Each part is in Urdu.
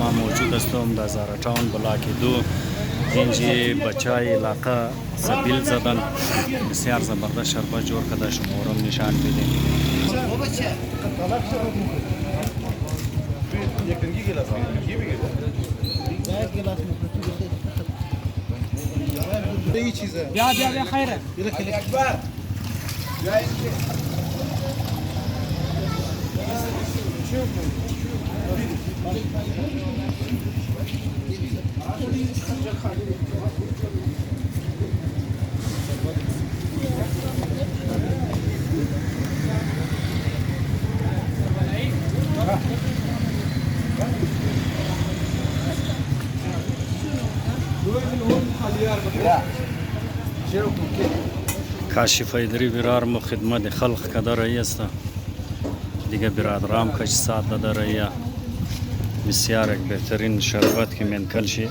ما موجود هستم در زاراتاون بلاک 2. اینجا بچای علاقه سبیل زدن بسیار زبردست شربت جور کرده. شمارم نشان بدین. بیا خیره کاشف ایدری برارم خدمت خلق کده رایی است. دیگه برادرام کش ساعت داده رایی. بسیار یک بهترین شربت که من کلشی.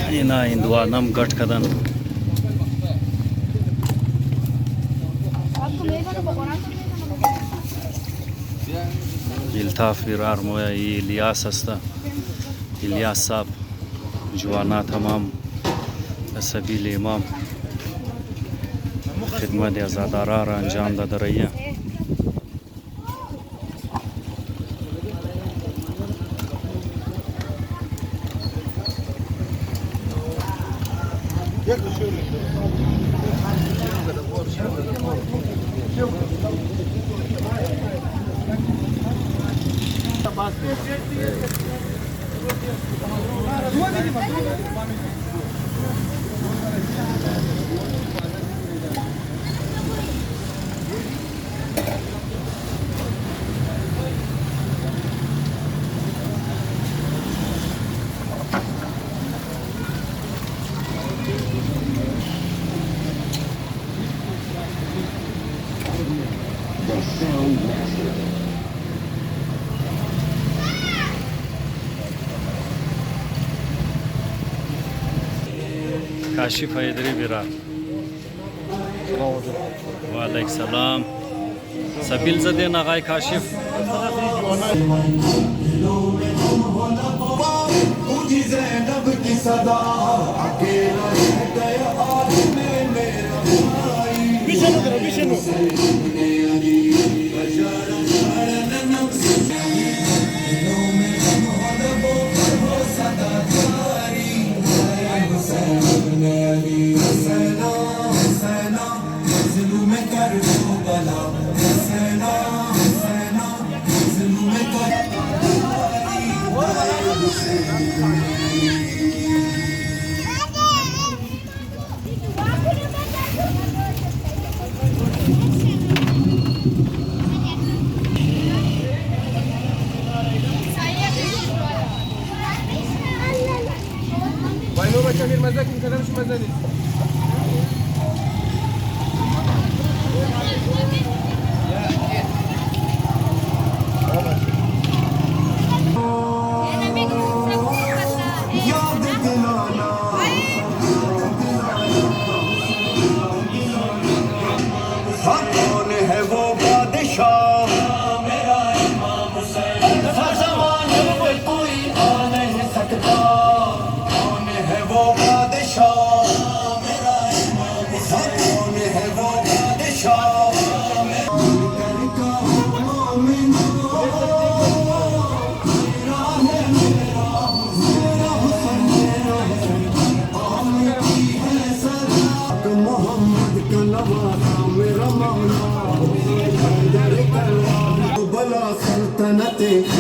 اینا این دوانم گٹ کدن. الطاف برار مویا ای الیاس است. الیاس صاحب جوانا تمام سبیل امام خدمت ازادارا را انجام داده رایی. کاشف ایدری برار. و علیک سلام. سبیل زدین آقای کاشف.